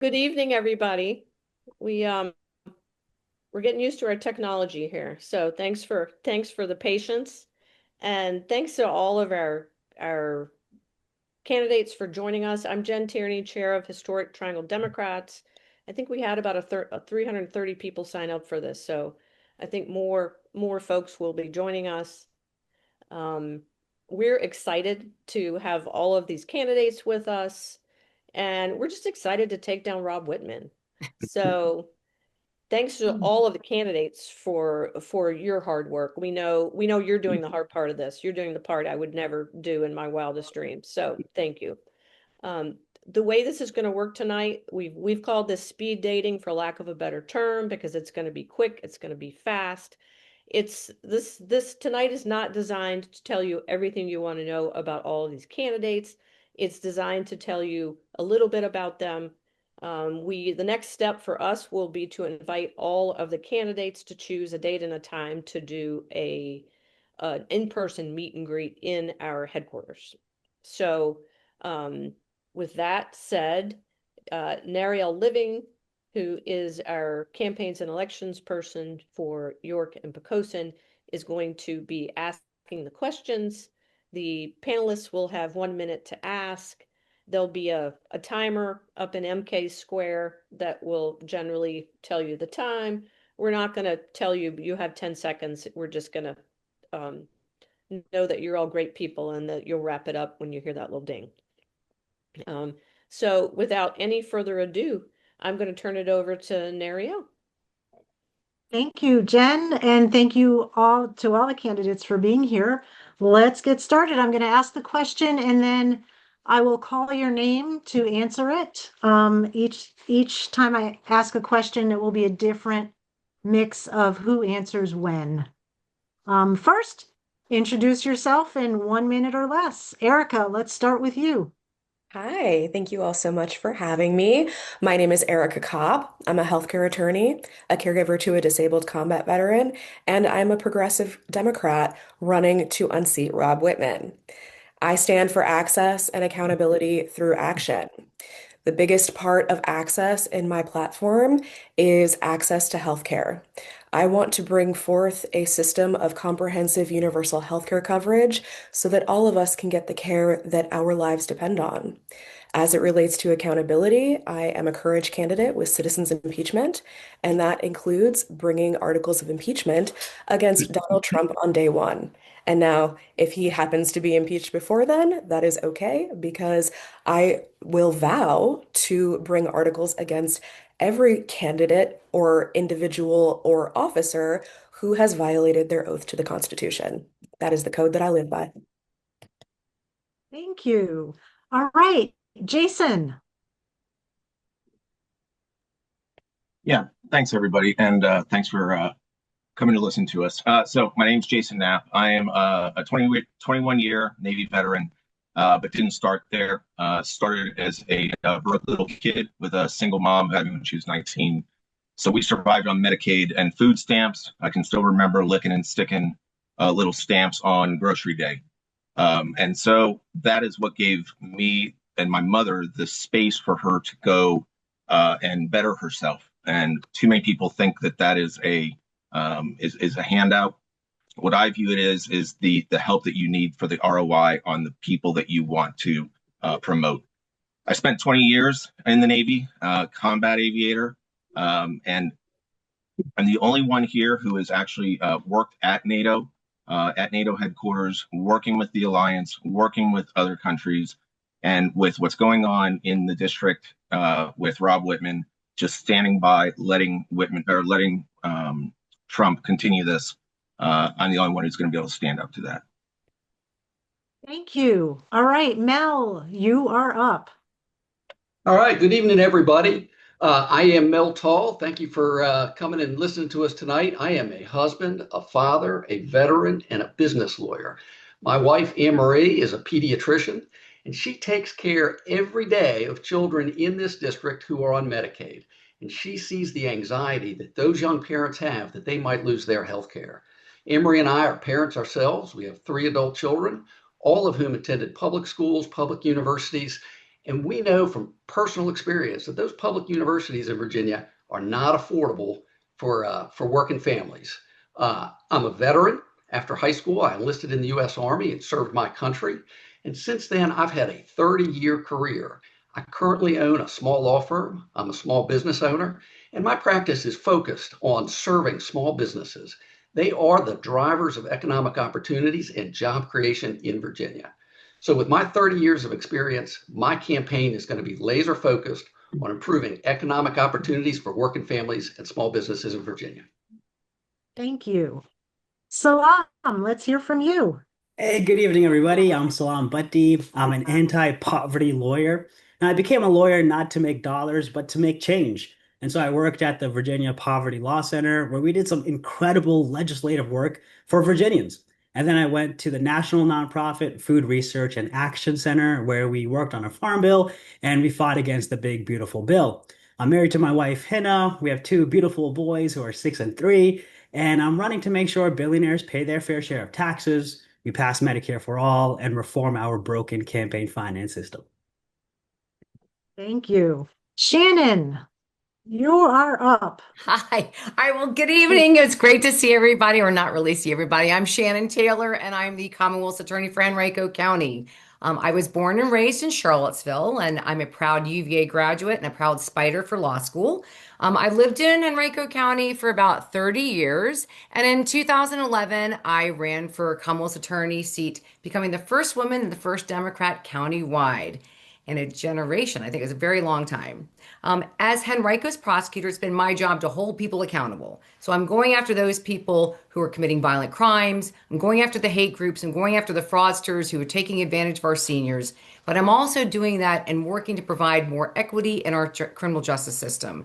Good evening, everybody. We we're getting used to our technology here. So thanks for the patience and thanks to all of our candidates for joining us. I'm Jen Tierney, Chair of Historic Triangle Democrats. I think we had about a 330 people sign up for this, so I think more folks will be joining us. Um, we're excited to have all of these candidates with us, and we're just excited to take down Rob Wittman. So thanks to all of the candidates for your hard work. We know you're doing the hard part of this. You're doing the part I would never do in my wildest dreams. So thank you. Um, the way this is going to work tonight, we've called this speed dating for lack of a better term because it's going to be quick, it's going to be fast. It's this tonight is not designed to tell you everything you want to know about all of these candidates. It's designed to tell you a little bit about them. The next step for us will be to invite all of the candidates to choose a date and a time to do an in-person meet and greet in our headquarters. So, with that said, Nariel Living, who is our campaigns and elections person for York and Poquoson, is going to be asking the questions. The panelists will have 1 minute to ask. There'll be a timer up in MK Square that will generally tell you the time. We're not going to tell you you have 10 seconds. We're just going to know that you're all great people and that you'll wrap it up when you hear that little ding. So without any further ado, I'm going to turn it over to Nariel. Thank you, Jen, and thank you all to all the candidates for being here. Let's get started. I'm going to ask the question and then I will call your name to answer it. Each time I ask a question, it will be a different mix of who answers when. First, introduce yourself in 1 minute or less. Erica, let's start with you. Hi, thank you all so much for having me. My name is Erica Cobb. I'm a healthcare attorney, a caregiver to a disabled combat veteran, and I'm a progressive Democrat running to unseat Rob Wittman. I stand for access and accountability through action. The biggest part of access in my platform is access to healthcare. I want to bring forth a system of comprehensive universal healthcare coverage so that all of us can get the care that our lives depend on. As it relates to accountability, I am a courage candidate with citizens impeachment, and that includes bringing articles of impeachment against Donald Trump on day one. And now, if he happens to be impeached before then, that is okay because I will vow to bring articles against every candidate or individual or officer who has violated their oath to the Constitution. That is the code that I live by. Thank you. All right, Jason. Yeah, thanks everybody, and thanks for coming to listen to us. So my name's Jason Knapp. I am a 21-year Navy veteran, but didn't start there. Started as a broke little kid with a single mom, had me when she was 19. So we survived on Medicaid and food stamps. I can still remember licking and sticking little stamps on grocery day. And so that is what gave me and my mother the space for her to go and better herself. And too many people think that that is a handout. What I view it is the help that you need for the ROI on the people that you want to promote. I spent 20 years in the Navy, combat aviator, and I'm the only one here who has actually worked at NATO headquarters, working with the alliance, working with other countries, and with what's going on in the district with Rob Wittman, just standing by, letting Trump continue this. I'm the only one who's going to be able to stand up to that. Thank you. All right, Mel, you are up. All right. Good evening, everybody. I am Mel Tall. Thank you for coming and listening to us tonight. I am a husband, a father, a veteran, and a business lawyer. My wife, Anne Marie, is a pediatrician, and she takes care every day of children in this district who are on Medicaid. And she sees the anxiety that those young parents have that they might lose their health care. Anne Marie and I are parents ourselves. We have 3 adult children, all of whom attended public schools, public universities, And we know from personal experience that those public universities in Virginia are not affordable for working families. I'm a veteran. After high school, I enlisted in the U.S. Army and served my country. And since then, I've had a 30-year career. I currently own a small law firm. I'm a small business owner, and my practice is focused on serving small businesses. They are the drivers of economic opportunities and job creation in Virginia. So with my 30 years of experience, my campaign is going to be laser focused on improving economic opportunities for working families and small businesses in Virginia. Thank you. Salam, let's hear from you. Hey, good evening, everybody. I'm Salam Bhatti. I'm an anti-poverty lawyer. And I became a lawyer not to make dollars, but to make change. And so I worked at the Virginia Poverty Law Center, where we did some incredible legislative work for Virginians. And then I went to the national nonprofit Food Research and Action Center, where we worked on a farm bill and we fought against the big, beautiful bill. I'm married to my wife, Hina. We have two beautiful boys who are 6 and 3. And I'm running to make sure billionaires pay their fair share of taxes, we pass Medicare for all, and reform our broken campaign finance system. Thank you. Shannon, you are up. Hi. All right. Well, good evening. It's great to see everybody, or not really see everybody. I'm Shannon Taylor, and I'm the Commonwealth's Attorney for Henrico County. I was born and raised in Charlottesville, and I'm a proud UVA graduate and a proud Spider for law school. I lived in Henrico County for about 30 years, and in 2011, I ran for Commonwealth's Attorney seat, becoming the first woman and the first Democrat countywide in a generation. I think it's a very long time. As Henrico's prosecutor, it's been my job to hold people accountable. So I'm going after those people who are committing violent crimes. I'm going after the hate groups. I'm going after the fraudsters who are taking advantage of our seniors. But I'm also doing that and working to provide more equity in our criminal justice system.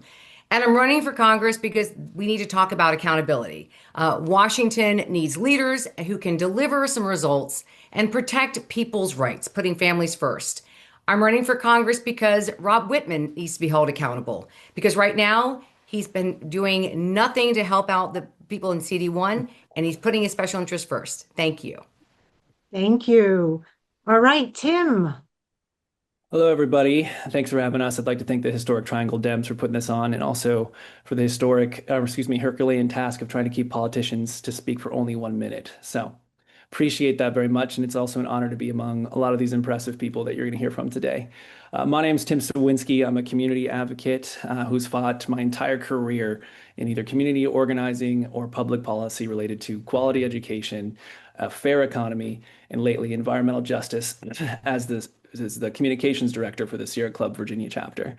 And I'm running for Congress because we need to talk about accountability. Washington needs leaders who can deliver some results and protect people's rights, putting families first. I'm running for Congress because Rob Wittman needs to be held accountable. Because right now, he's been doing nothing to help out the people in CD1, and he's putting his special interest first. Thank you. Thank you. All right, Tim. Hello, everybody. Thanks for having us. I'd like to thank the Historic Triangle Dems for putting this on, and also for the Herculean task of trying to keep politicians to speak for only 1 minute. So appreciate that very much, and it's also an honor to be among a lot of these impressive people that you're going to hear from today. My name is Tim Sawinski. I'm a community advocate who's fought my entire career in either community organizing or public policy related to quality education, a fair economy, and lately environmental justice as the communications director for the Sierra Club Virginia chapter.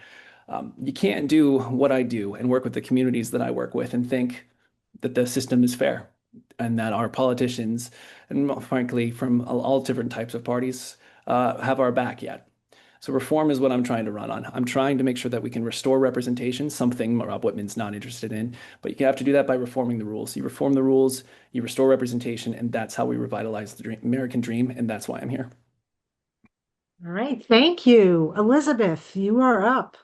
You can't do what I do and work with the communities that I work with and think that the system is fair and that our politicians, and frankly, from all different types of parties, have our back yet. So reform is what I'm trying to run on. I'm trying to make sure that we can restore representation, something Rob Wittman's not interested in, but you have to do that by reforming the rules. You reform the rules, you restore representation, and that's how we revitalize the American dream, and that's why I'm here. All right, thank you. Elizabeth, you are up.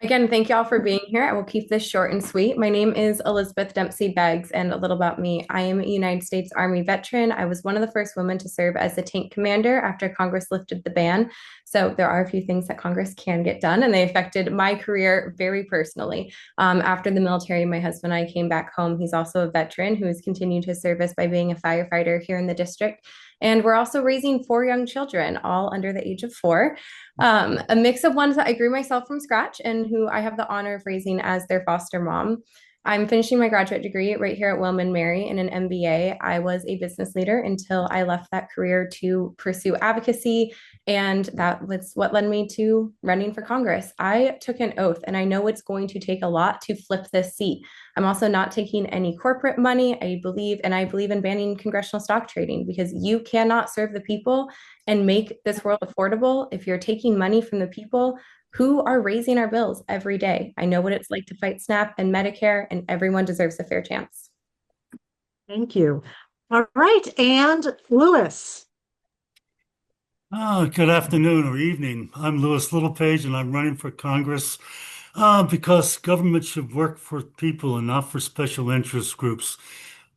Again, thank you all for being here. I will keep this short and sweet. My name is Elizabeth Dempsey Beggs, and a little about me. I am a United States Army veteran. I was one of the first women to serve as a tank commander after Congress lifted the ban. So there are a few things that Congress can get done, and they affected my career very personally. After the military, my husband and I came back home. He's also a veteran who has continued his service by being a firefighter here in the district. And we're also raising 4 young children, all under the age of 4. A mix of ones that I grew myself from scratch and who I have the honor of raising as their foster mom. I'm finishing my graduate degree right here at Wilman Mary in an MBA. I was a business leader until I left that career to pursue advocacy, and that was what led me to running for Congress. I took an oath, and I know it's going to take a lot to flip this seat. I'm also not taking any corporate money. I believe in banning congressional stock trading, because you cannot serve the people and make this world affordable if you're taking money from the people who are raising our bills every day. I know what it's like to fight SNAP and Medicare, and everyone deserves a fair chance. Thank you. All right, and Lewis. Good afternoon or evening. I'm Lewis Littlepage, and I'm running for Congress because government should work for people and not for special interest groups.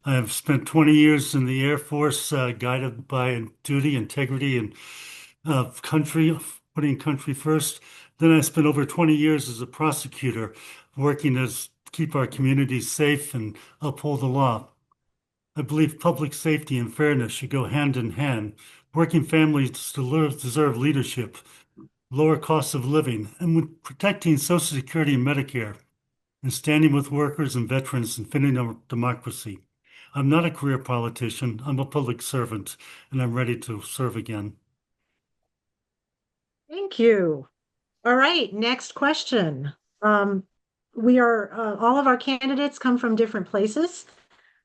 I have spent 20 years in the Air Force, guided by duty, integrity, and country putting country first. Then I spent over 20 years as a prosecutor, working to keep our communities safe and uphold the law. I believe public safety and fairness should go hand in hand. Working families deserve leadership, lower costs of living, and with protecting Social Security and Medicare, and standing with workers and veterans and defending our democracy. I'm not a career politician. I'm a public servant, and I'm ready to serve again. Thank you. All right, next question. All of our candidates come from different places.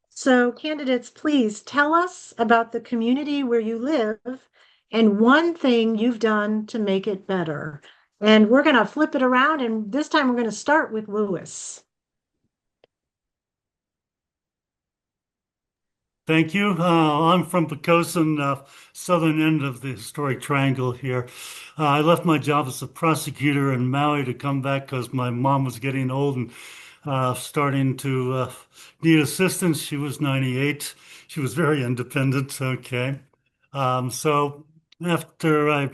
So candidates, please tell us about the community where you live and one thing you've done to make it better. And we're going to flip it around, and this time we're going to start with Lewis. Thank you. I'm from Poquoson, southern end of the historic triangle here. I left my job as a prosecutor in Maui to come back because my mom was getting old and starting to need assistance. She was 98. She was very independent. Okay. So after I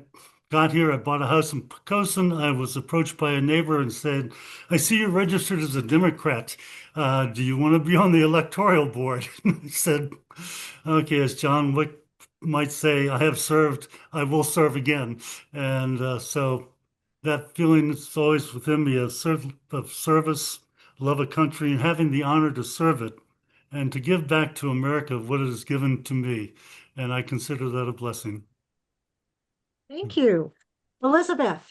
got here, I bought a house in Poquoson. I was approached by a neighbor and said, I see you're registered as a Democrat. Do you want to be on the electoral board? I said, okay, as John Wick might say, I have served, I will serve again. And so that feeling is always within me of service, love a country, and having the honor to serve it and to give back to America what it has given to me. And I consider that a blessing. Thank you. Elizabeth.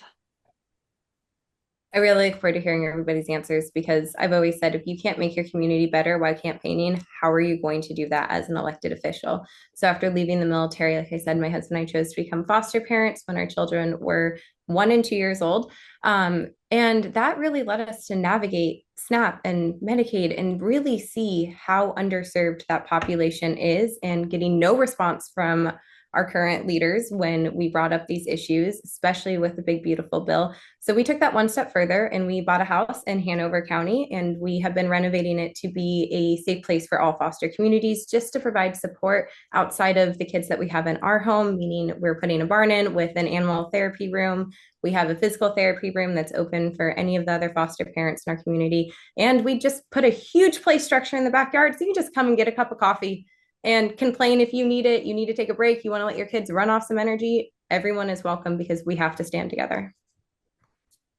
I really look forward to hearing everybody's answers because I've always said if you can't make your community better while campaigning, how are you going to do that as an elected official? So after leaving the military, like I said, my husband and I chose to become foster parents when our children were 1 and 2 years old. And that really led us to navigate SNAP and Medicaid and really see how underserved that population is, and getting no response from our current leaders when we brought up these issues, especially with the big, beautiful bill. So we took that one step further and we bought a house in Hanover County, and we have been renovating it to be a safe place for all foster communities, just to provide support outside of the kids that we have in our home, meaning we're putting a barn in with an animal therapy room. We have a physical therapy room that's open for any of the other foster parents in our community. And we just put a huge play structure in the backyard, so you can just come and get a cup of coffee and complain if you need it. You need to take a break. You want to let your kids run off some energy. Everyone is welcome because we have to stand together.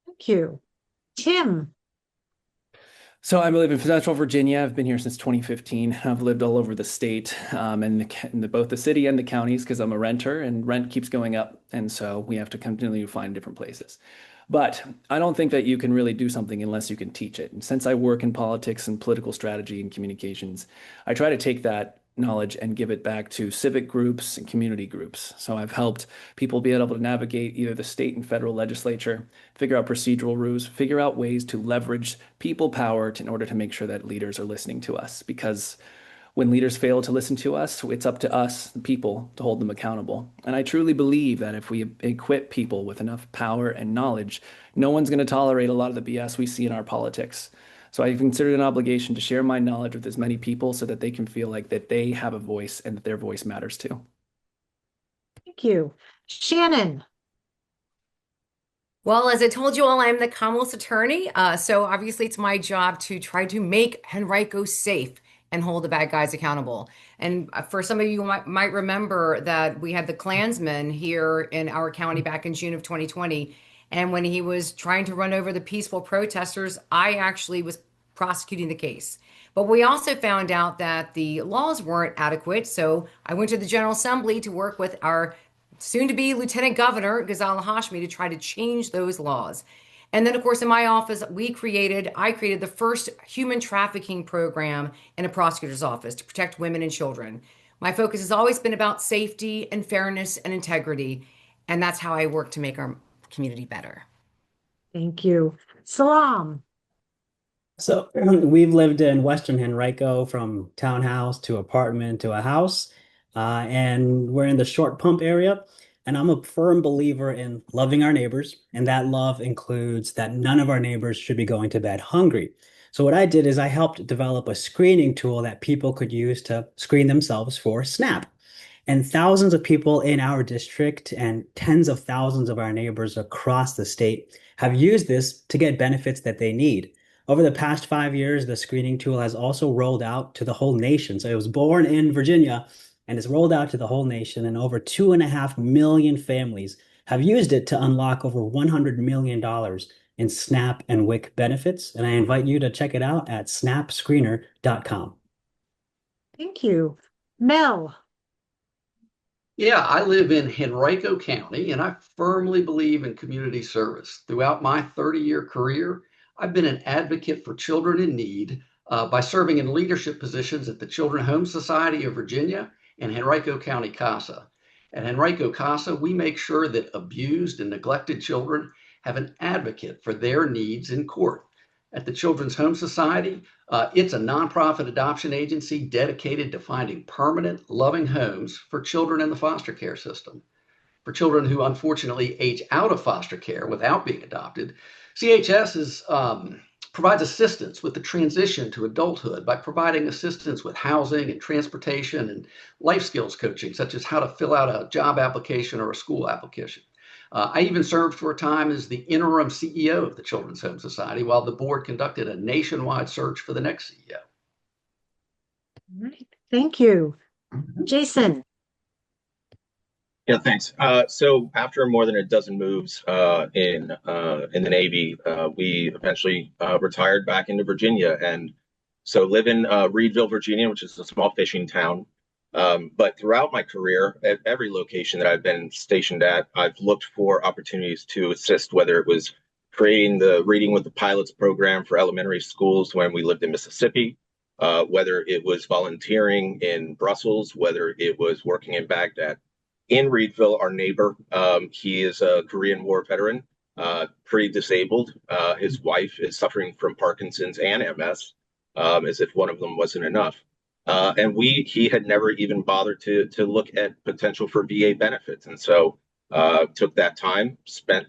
Thank you. Tim. So I live in Central Virginia. I've been here since 2015. I've lived all over the state, and both the city and the counties, because I'm a renter and rent keeps going up. And so we have to continually find different places. But I don't think that you can really do something unless you can teach it. And since I work in politics and political strategy and communications, I try to take that knowledge and give it back to civic groups and community groups. So I've helped people be able to navigate either the state and federal legislature, figure out procedural rules, figure out ways to leverage people power in order to make sure that leaders are listening to us. Because when leaders fail to listen to us, it's up to us, the people, to hold them accountable. And I truly believe that if we equip people with enough power and knowledge, no one's going to tolerate a lot of the BS we see in our politics. So I consider it an obligation to share my knowledge with as many people so that they can feel like that they have a voice and that their voice matters too. Thank you. Shannon. Well, as I told you all, I'm the Commonwealth's attorney. So obviously it's my job to try to make Henrico safe and hold the bad guys accountable. And for some of you might remember that we had the Klansman here in our county back in June of 2020. And when he was trying to run over the peaceful protesters, I actually was prosecuting the case. But we also found out that the laws weren't adequate. So I went to the General Assembly to work with our soon-to-be Lieutenant Governor, Ghazala Hashmi, to try to change those laws. And then, of course, in my office, I created the first human trafficking program in a prosecutor's office to protect women and children. My focus has always been about safety and fairness and integrity. And that's how I work to make our community better. Thank you. Salam. So we've lived in Western Henrico from townhouse to apartment to a house, and we're in the short pump area. And I'm a firm believer in loving our neighbors, and that love includes that none of our neighbors should be going to bed hungry. So what I did is I helped develop a screening tool that people could use to screen themselves for SNAP. And thousands of people in our district and tens of thousands of our neighbors across the state have used this to get benefits that they need. Over the past 5 years, the screening tool has also rolled out to the whole nation. So it was born in Virginia and it's rolled out to the whole nation, and over 2.5 million families have used it to unlock over $100 million in SNAP and WIC benefits. And I invite you to check it out at snapscreener.com. Thank you. Mel. Yeah, I live in Henrico County, and I firmly believe in community service. Throughout my 30-year career, I've been an advocate for children in need by serving in leadership positions at the Children's Home Society of Virginia and Henrico County CASA. At Henrico CASA, we make sure that abused and neglected children have an advocate for their needs in court. At the Children's Home Society, it's a nonprofit adoption agency dedicated to finding permanent, loving homes for children in the foster care system. For children who unfortunately age out of foster care without being adopted, provides assistance with the transition to adulthood by providing assistance with housing and transportation and life skills coaching, such as how to fill out a job application or a school application. I even served for a time as the interim CEO of the Children's Home Society while the board conducted a nationwide search for the next CEO. All right. Thank you. Jason. Yeah, thanks. So after more than a dozen moves in the Navy, we eventually retired back into Virginia, and so live in Reedville, Virginia, which is a small fishing town. But throughout my career, at every location that I've been stationed at, I've looked for opportunities to assist, whether it was creating the Reading with the Pilots program for elementary schools when we lived in Mississippi, whether it was volunteering in Brussels, whether it was working in Baghdad. In Reedville, our neighbor, he is a Korean War veteran, pretty disabled. His wife is suffering from Parkinson's and MS, as if one of them wasn't enough. And he had never even bothered to look at potential for VA benefits. And so took that time, spent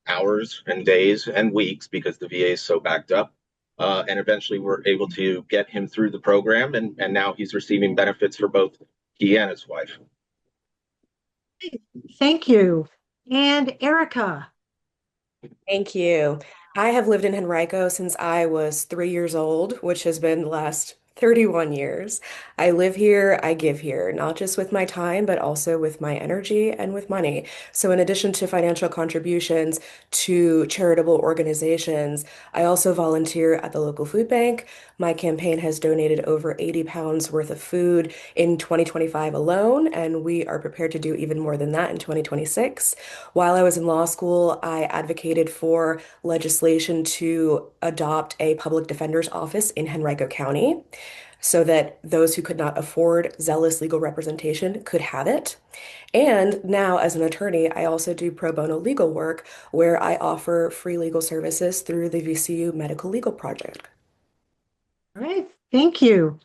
hours and days and weeks because the VA is so backed up. And eventually we're able to get him through the program. And now he's receiving benefits for both he and his wife. Thank you. And Erica. Thank you. I have lived in Henrico since I was 3 years old, which has been the last 31 years. I live here, I give here, not just with my time, but also with my energy and with money. So in addition to financial contributions to charitable organizations, I also volunteer at the local food bank. My campaign has donated over 80 pounds worth of food in 2025 alone, and we are prepared to do even more than that in 2026. While I was in law school, I advocated for legislation to adopt a public defender's office in Henrico County, so that those who could not afford zealous legal representation could have it. And now, as an attorney, I also do pro bono legal work where I offer free legal services through the VCU Medical Legal Project. All right. Thank you.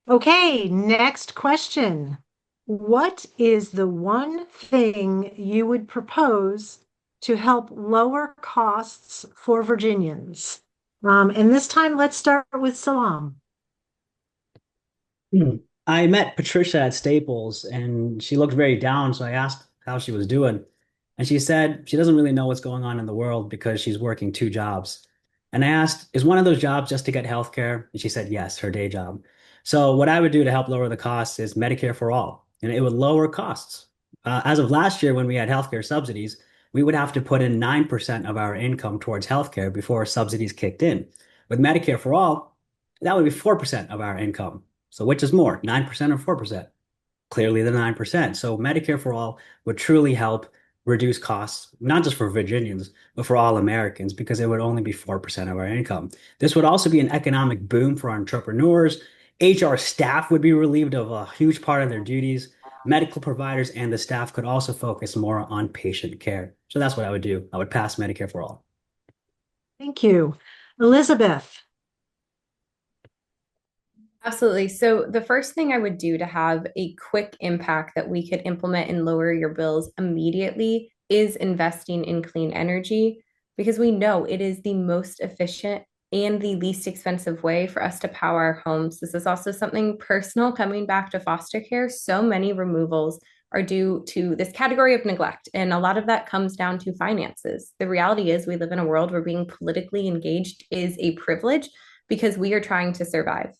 Okay. Next question. What is the one thing you would propose to help lower costs for Virginians? And this time, let's start with Salam. I met Patricia at Staples and she looked very down. So I asked how she was doing. And she said she doesn't really know what's going on in the world because she's working 2 jobs. And I asked, is one of those jobs just to get healthcare? And she said, yes, her day job. So what I would do to help lower the costs is Medicare for all, and it would lower costs. As of last year, when we had healthcare subsidies, we would have to put in 9% of our income towards healthcare before subsidies kicked in. With Medicare for all, that would be 4% of our income. So which is more, 9% or 4%? Clearly the 9%. So Medicare for all would truly help reduce costs, not just for Virginians, but for all Americans, because it would only be 4% of our income. This would also be an economic boom for entrepreneurs. HR staff would be relieved of a huge part of their duties. Medical providers and the staff could also focus more on patient care. So that's what I would do. I would pass Medicare for all. Thank you. Elizabeth. Absolutely. So the first thing I would do to have a quick impact that we could implement and lower your bills immediately is investing in clean energy, because we know it is the most efficient and the least expensive way for us to power our homes. This is also something personal coming back to foster care. So many removals are due to this category of neglect, and a lot of that comes down to finances. The reality is, we live in a world where being politically engaged is a privilege because we are trying to survive.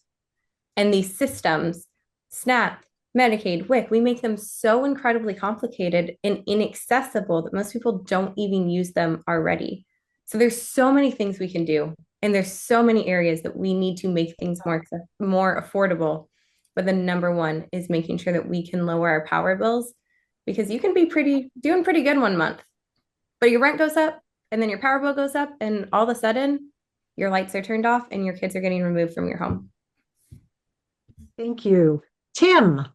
And these systems, SNAP, Medicaid, WIC, we make them so incredibly complicated and inaccessible that most people don't even use them already. So there's so many things we can do, and there's so many areas that we need to make things more affordable. But the number one is making sure that we can lower our power bills, because you can be doing pretty good one month, but your rent goes up and then your power bill goes up, and all of a sudden your lights are turned off and your kids are getting removed from your home. Thank you. Tim.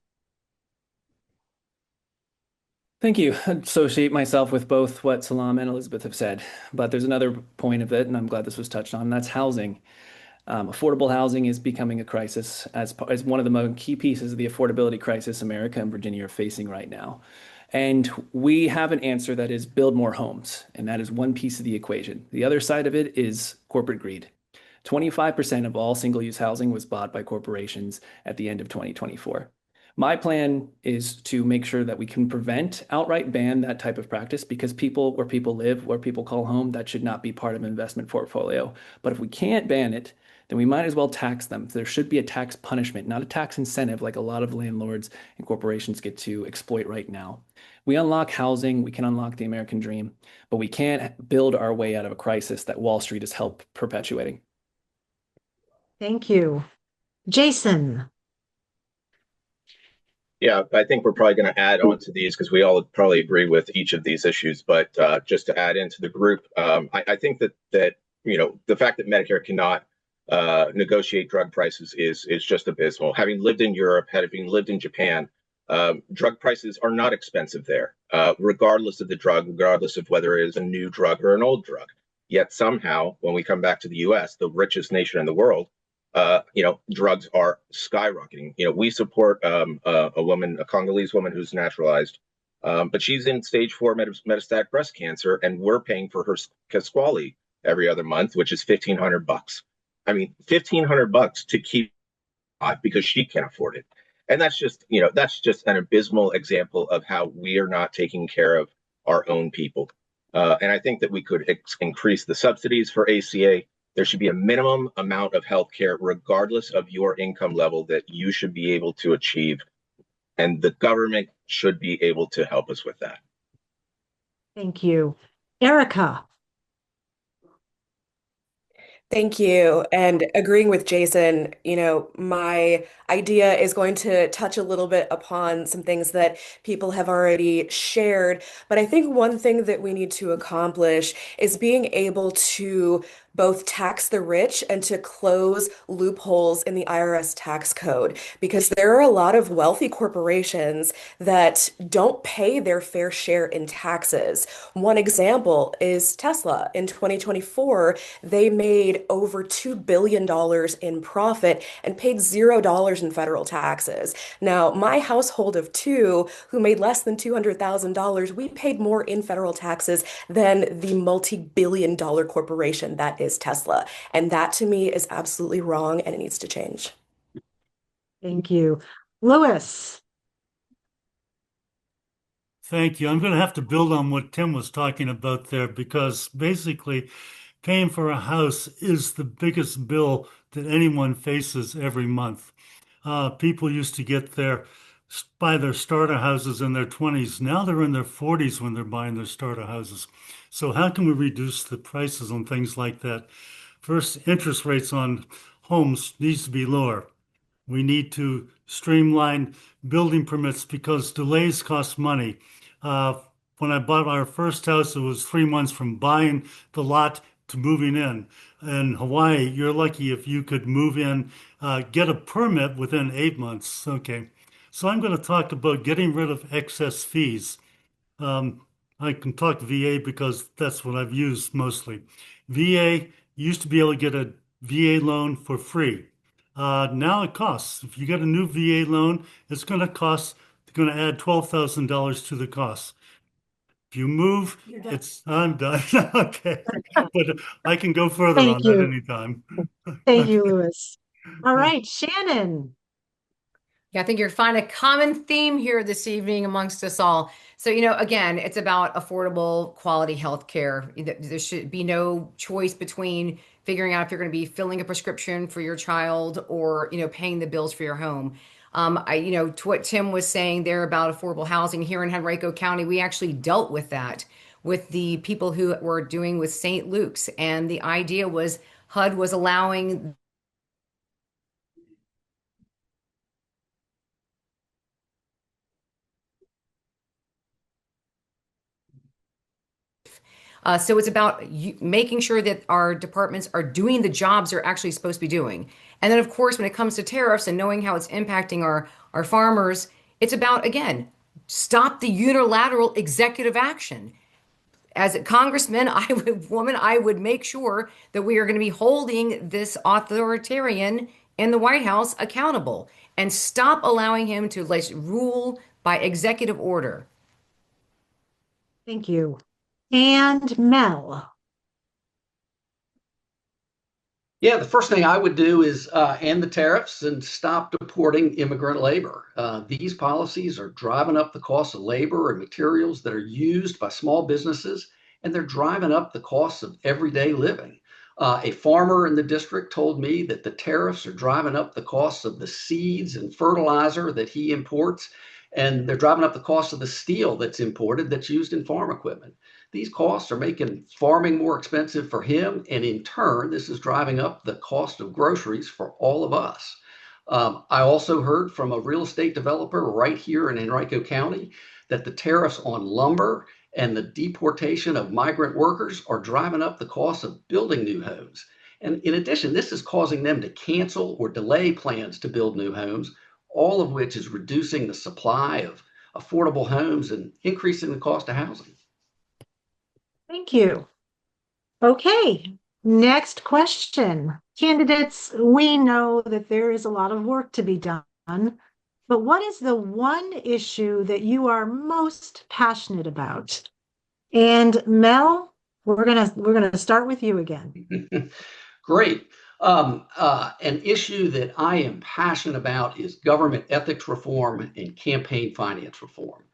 Thank you. I associate myself with both what Salam and Elizabeth have said, but there's another point of it, and I'm glad this was touched on, and that's housing. Affordable housing is becoming a crisis as one of the most key pieces of the affordability crisis America and Virginia are facing right now. And we have an answer that is build more homes, and that is one piece of the equation. The other side of it is corporate greed. 25% of all single-use housing was bought by corporations at the end of 2024. My plan is to make sure that we can outright ban that type of practice, because where people live, where people call home, that should not be part of an investment portfolio. But if we can't ban it, then we might as well tax them. There should be a tax punishment, not a tax incentive like a lot of landlords and corporations get to exploit right now. We unlock housing, we can unlock the American dream, but we can't build our way out of a crisis that Wall Street has helped perpetuating. Thank you. Jason. Yeah, I think we're probably going to add on to these because we all probably agree with each of these issues. But just to add into the group, I think that the fact that Medicare cannot negotiate drug prices is just abysmal. Having lived in Europe, having lived in Japan, drug prices are not expensive there, regardless of the drug, regardless of whether it is a new drug or an old drug. Yet somehow, when we come back to the U.S., the richest nation in the world, drugs are skyrocketing. We support a Congolese woman who's naturalized, but she's in stage 4 metastatic breast cancer, and we're paying for her Casquale every other month, which is $1,500. I mean, $1,500 to keep because she can't afford it. And that's just an abysmal example of how we are not taking care of our own people. And I think that we could increase the subsidies for ACA. There should be a minimum amount of health care, regardless of your income level, that you should be able to achieve. And the government should be able to help us with that. Thank you. Erica. Thank you. And agreeing with Jason, my idea is going to touch a little bit upon some things that people have already shared. But I think one thing that we need to accomplish is being able to both tax the rich and to close loopholes in the IRS tax code, because there are a lot of wealthy corporations that don't pay their fair share in taxes. One example is Tesla. In 2024, they made over $2 billion in profit and paid $0 in federal taxes. Now, my household of two, who made less than $200,000, we paid more in federal taxes than the multi-billion-dollar corporation that is Tesla. And that to me is absolutely wrong, and it needs to change. Thank you. Louis. Thank you. I'm going to have to build on what Tim was talking about there, because basically paying for a house is the biggest bill that anyone faces every month. People used to buy their starter houses in their 20s. Now they're in their 40s when they're buying their starter houses. So how can we reduce the prices on things like that? First, interest rates on homes needs to be lower. We need to streamline building permits because delays cost money. When I bought our first house, it was 3 months from buying the lot to moving in. In Hawaii, you're lucky if you could move in, get a permit within 8 months. Okay. So I'm going to talk about getting rid of excess fees. I can talk VA because that's what I've used mostly. VA used to be able to get a VA loan for free. Now it costs. If you get a new VA loan, it's going to add $12,000 to the cost. If you move, You're done. I'm done. Okay. But I can go further Thank on that you. anytime. Thank Okay. you, Lewis. All right, Shannon. Yeah, I think you'll find a common theme here this evening amongst us all. So, again, it's about affordable quality health care. There should be no choice between figuring out if you're going to be filling a prescription for your child or, paying the bills for your home. To what Tim was saying there about affordable housing here in Henrico County, we actually dealt with that with the people who were doing with St. Luke's. And the idea was HUD was allowing so it's about making sure that our departments are doing the jobs they're actually supposed to be doing. And then, of course, when it comes to tariffs and knowing how it's impacting our farmers, it's about, again, stop the unilateral executive action. As a congressman, I would make sure that we are going to be holding this authoritarian in the White House accountable and stop allowing him to rule by executive order. Thank you. And Mel. Yeah, the first thing I would do is end the tariffs and stop deporting immigrant labor. These policies are driving up the cost of labor and materials that are used by small businesses, and they're driving up the costs of everyday living. A farmer in the district told me that the tariffs are driving up the costs of the seeds and fertilizer that he imports, and they're driving up the cost of the steel that's imported that's used in farm equipment. These costs are making farming more expensive for him, and in turn, this is driving up the cost of groceries for all of us. I also heard from a real estate developer right here in Henrico County that the tariffs on lumber and the deportation of migrant workers are driving up the cost of building new homes. And in addition, this is causing them to cancel or delay plans to build new homes, all of which is reducing the supply of affordable homes and increasing the cost of housing. Thank you. Okay, next question. Candidates, we know that there is a lot of work to be done, but what is the one issue that you are most passionate about? And Mel, we're gonna start with you again. Great. An issue that I am passionate about is government ethics reform and campaign finance reform.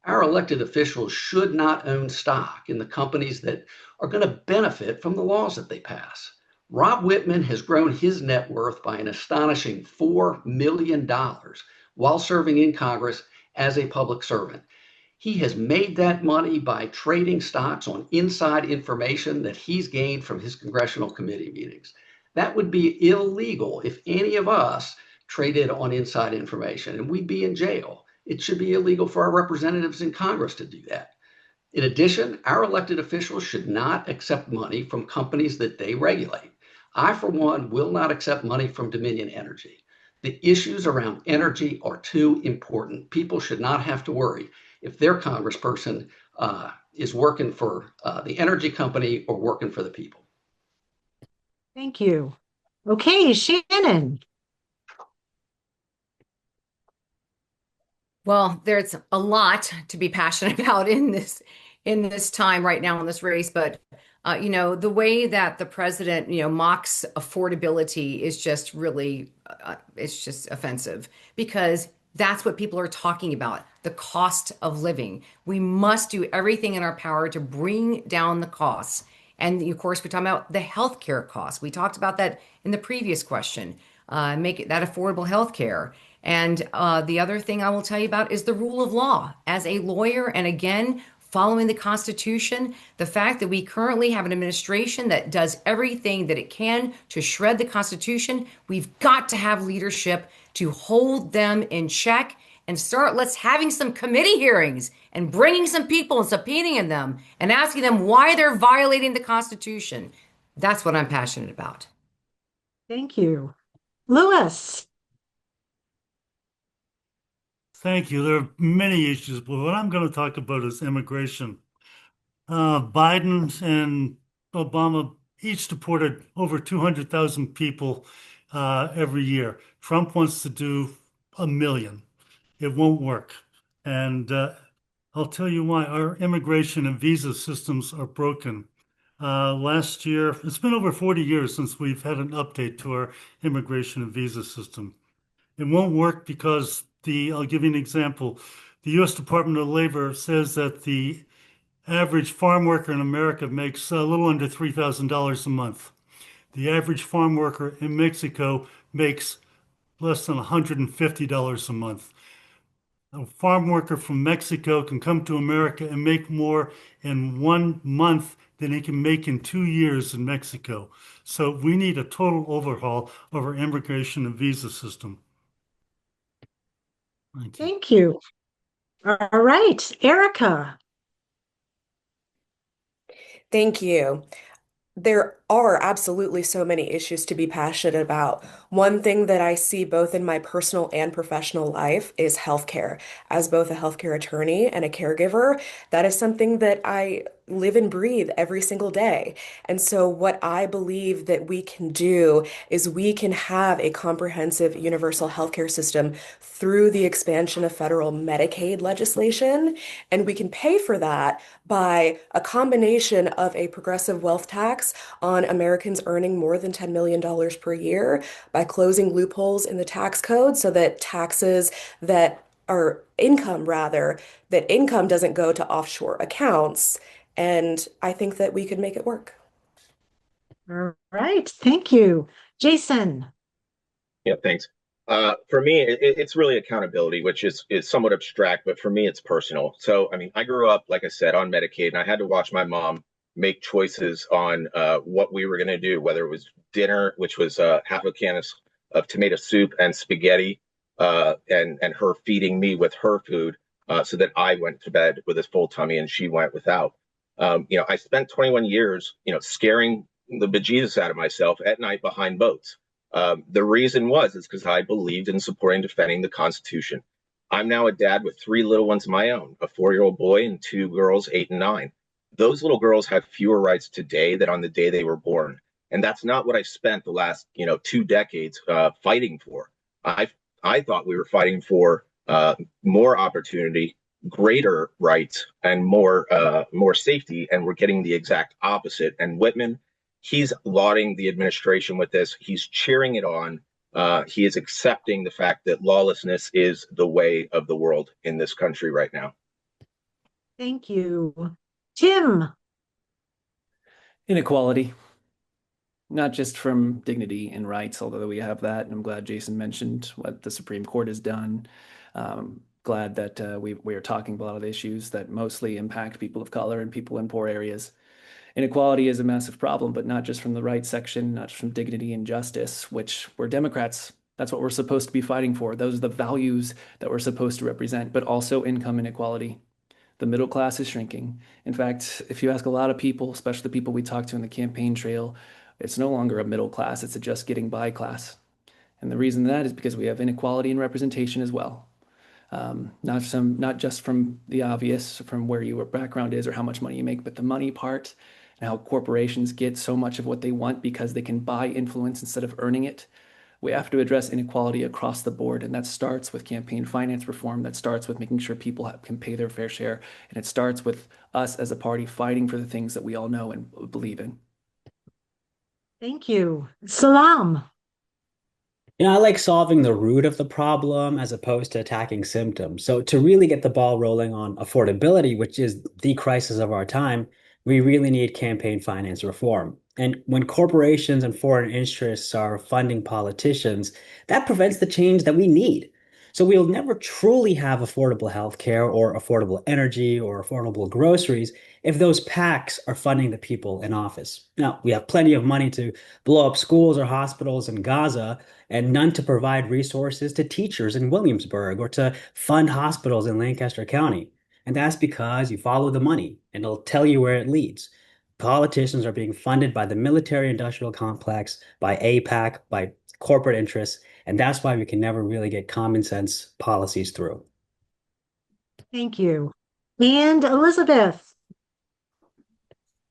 Our elected officials should not own stock in the companies that are going to benefit from the laws that they pass. Rob Wittman has grown his net worth by an astonishing $4 million while serving in Congress as a public servant. He has made that money by trading stocks on inside information that he's gained from his congressional committee meetings. That would be illegal if any of us traded on inside information, and we'd be in jail. It should be illegal for our representatives in Congress to do that. In addition, our elected officials should not accept money from companies that they regulate. I, for one, will not accept money from Dominion Energy. The issues around energy are too important. People should not have to worry if their congressperson is working for the energy company or working for the people. Thank you. Okay, Shannon. Well, there's a lot to be passionate about in this time right now in this race, but the way that the president, mocks affordability is just really, it's just offensive because that's what people are talking about, the cost of living. We must do everything in our power to bring down the costs. And of course, we're talking about the healthcare costs. We talked about that in the previous question, make it that affordable healthcare. And the other thing I will tell you about is the rule of law. As a lawyer, and again, following the Constitution, the fact that we currently have an administration that does everything that it can to shred the Constitution, we've got to have leadership to hold them in check and let's having some committee hearings and bringing some people and subpoenaing them and asking them why they're violating the Constitution. That's what I'm passionate about. Thank you. Lewis. Thank you. There are many issues, but what I'm going to talk about is immigration. Biden and Obama each deported over 200,000 people every year. Trump wants to do 1 million. It won't work. And I'll tell you why. Our immigration and visa systems are broken. Last year, it's been over 40 years since we've had an update to our immigration and visa system. It won't work because I'll give you an example. The U.S. Department of Labor says that the average farm worker in America makes a little under $3,000 a month. The average farm worker in Mexico makes less than $150 a month. A farm worker from Mexico can come to America and make more in 1 month than he can make in 2 years in Mexico. So we need a total overhaul of our immigration and visa system. Thank you. Thank you. All right, Erica. Thank you. There are absolutely so many issues to be passionate about. One thing that I see both in my personal and professional life is healthcare. As both a healthcare attorney and a caregiver, that is something that I live and breathe every single day. And so what I believe that we can do is we can have a comprehensive universal healthcare system through the expansion of federal Medicaid legislation. And we can pay for that by a combination of a progressive wealth tax on Americans earning more than $10 million per year, by closing loopholes in the tax code so that taxes that are income, rather, that income doesn't go to offshore accounts. And I think that we could make it work. All right, thank you. Jason. Yeah, thanks. For me, it's really accountability, which is somewhat abstract, but for me, it's personal. So, I mean, I grew up, like I said, on Medicaid, and I had to watch my mom make choices on what we were going to do, whether it was dinner, which was half a can of tomato soup and spaghetti, and her feeding me with her food so that I went to bed with a full tummy and she went without. I spent 21 years, scaring the bejesus out of myself at night behind boats. The reason is because I believed in supporting defending the Constitution. I'm now a dad with 3 little ones of my own, a 4-year-old boy and 2 girls, 8 and 9. Those little girls have fewer rights today than on the day they were born. And that's not what I spent the last, 2 decades fighting for. I thought we were fighting for more opportunity, greater rights, and more safety, and we're getting the exact opposite. And Wittman, he's lauding the administration with this. He's cheering it on. He is accepting the fact that lawlessness is the way of the world in this country right now. Thank you. Tim. Inequality, not just from dignity and rights, although we have that. And I'm glad Jason mentioned what the Supreme Court has done. Glad that we are talking about a lot of the issues that mostly impact people of color and people in poor areas. Inequality is a massive problem, but not just from the right section, not just from dignity and justice, which we're Democrats. That's what we're supposed to be fighting for. Those are the values that we're supposed to represent, but also income inequality. The middle class is shrinking. In fact, if you ask a lot of people, especially the people we talked to in the campaign trail, it's no longer a middle class, it's a just getting by class. And the reason that is because we have inequality in representation as well. Not just from the obvious, from where your background is or how much money you make, but the money part and how corporations get so much of what they want because they can buy influence instead of earning it. We have to address inequality across the board, and that starts with campaign finance reform. That starts with making sure people can pay their fair share, and it starts with us as a party fighting for the things that we all know and believe in. Thank you. Salam. I like solving the root of the problem as opposed to attacking symptoms. So to really get the ball rolling on affordability, which is the crisis of our time, we really need campaign finance reform. And when corporations and foreign interests are funding politicians, that prevents the change that we need. So we'll never truly have affordable healthcare or affordable energy or affordable groceries if those PACs are funding the people in office. Now, we have plenty of money to blow up schools or hospitals in Gaza and none to provide resources to teachers in Williamsburg or to fund hospitals in Lancaster County. And that's because you follow the money and it'll tell you where it leads. Politicians are being funded by the military-industrial complex, by AIPAC, by corporate interests, and that's why we can never really get common sense policies through. Thank you. And Elizabeth.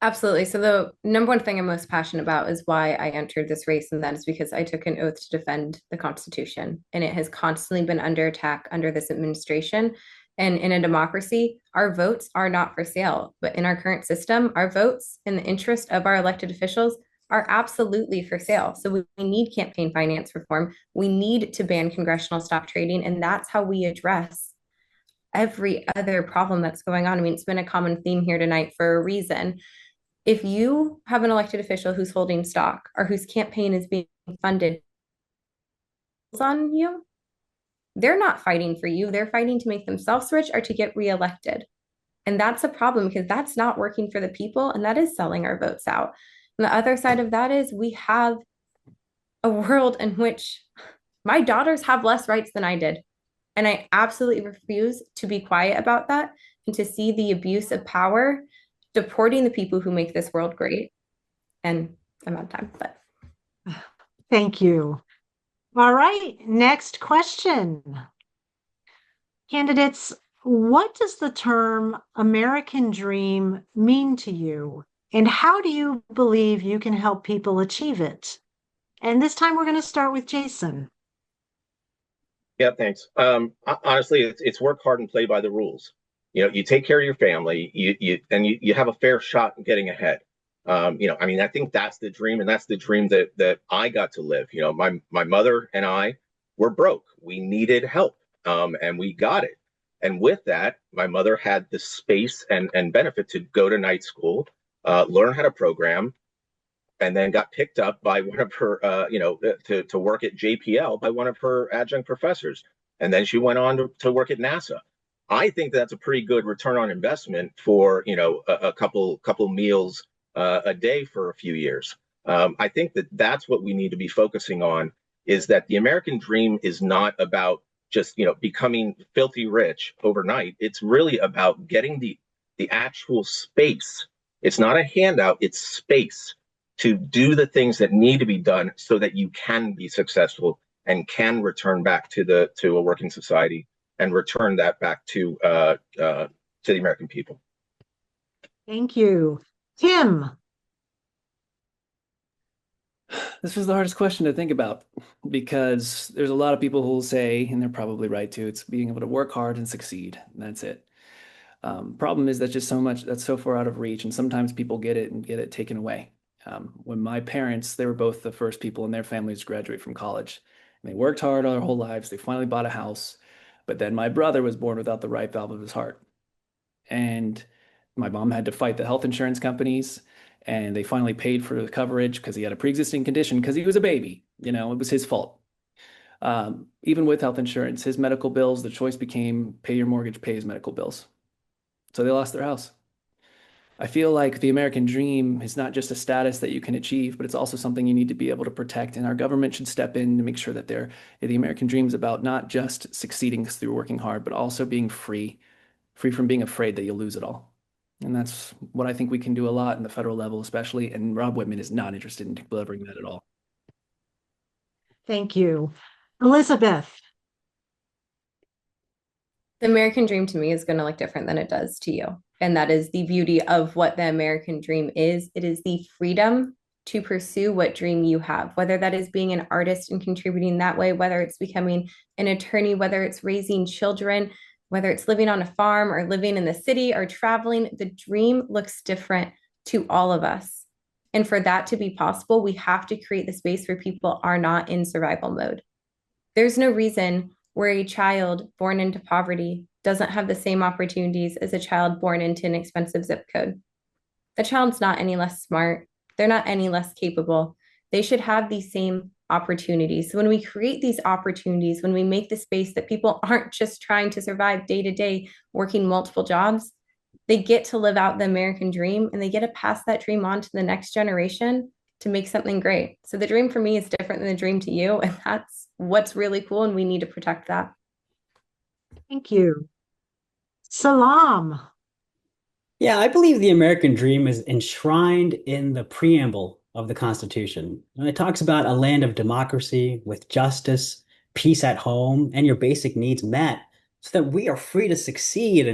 Absolutely. So the number one thing I'm most passionate about is why I entered this race, and that is because I took an oath to defend the Constitution, and it has constantly been under attack under this administration. And in a democracy, our votes are not for sale. But in our current system, our votes in the interest of our elected officials are absolutely for sale. So we need campaign finance reform. We need to ban congressional stock trading. And that's how we address every other problem that's going on. I mean, it's been a common theme here tonight for a reason. If you have an elected official who's holding stock or whose campaign is being funded on you, they're not fighting for you. They're fighting to make themselves rich or to get reelected. And that's a problem because that's not working for the people and that is selling our votes out. And the other side of that is we have a world in which my daughters have less rights than I did. And I absolutely refuse to be quiet about that and to see the abuse of power deporting the people who make this world great. And I'm out of time, but. Thank you. All right, next question. Candidates, what does the term American Dream mean to you? And how do you believe you can help people achieve it? And this time we're going to start with Jason. Yeah, thanks. Honestly, it's work hard and play by the rules. You take care of your family, you have a fair shot in getting ahead. I mean, I think that's the dream, and that's the dream that I got to live. My mother and I were broke. We needed help, and we got it. And with that, my mother had the space and benefit to go to night school, learn how to program, and then got picked up by one of her, to work at JPL by one of her adjunct professors. And then she went on to work at NASA. I think that's a pretty good return on investment for, a couple meals a day for a few years. I think that's what we need to be focusing on, is that the American dream is not about just, becoming filthy rich overnight. It's really about getting the actual space. It's not a handout, it's space to do the things that need to be done so that you can be successful and can return back to a working society and return that back to the American people. Thank you. Tim. This was the hardest question to think about because there's a lot of people who will say, and they're probably right too, it's being able to work hard and succeed. And that's it. Problem is that's just so much, that's so far out of reach. And sometimes people get it and get it taken away. When my parents, they were both the first people in their families to graduate from college. And they worked hard all their whole lives. They finally bought a house. But then my brother was born without the right valve of his heart. And my mom had to fight the health insurance companies. And they finally paid for the coverage because he had a pre-existing condition because he was a baby. It was his fault. Even with health insurance, his medical bills, the choice became pay your mortgage, pay his medical bills. So they lost their house. I feel like the American dream is not just a status that you can achieve, but it's also something you need to be able to protect. And our government should step in to make sure that the American dream is about not just succeeding through working hard, but also being free from being afraid that you'll lose it all. And that's what I think we can do a lot in the federal level, especially. And Rob Wittman is not interested in delivering that at all. Thank you. Elizabeth. The American dream to me is going to look different than it does to you. And that is the beauty of what the American dream is. It is the freedom to pursue what dream you have, whether that is being an artist and contributing that way, whether it's becoming an attorney, whether it's raising children, whether it's living on a farm or living in the city or traveling. The dream looks different to all of us. And for that to be possible, we have to create the space where people are not in survival mode. There's no reason where a child born into poverty doesn't have the same opportunities as a child born into an expensive zip code. The child's not any less smart. They're not any less capable. They should have the same opportunities. So when we create these opportunities, when we make the space that people aren't just trying to survive day to day, working multiple jobs, they get to live out the American dream and they get to pass that dream on to the next generation to make something great. So the dream for me is different than the dream to you. And that's what's really cool. And we need to protect that. Thank you. Salam. Yeah, I believe the American dream is enshrined in the preamble of the Constitution. And it talks about a land of democracy with justice, peace at home, and your basic needs met so that we are free to succeed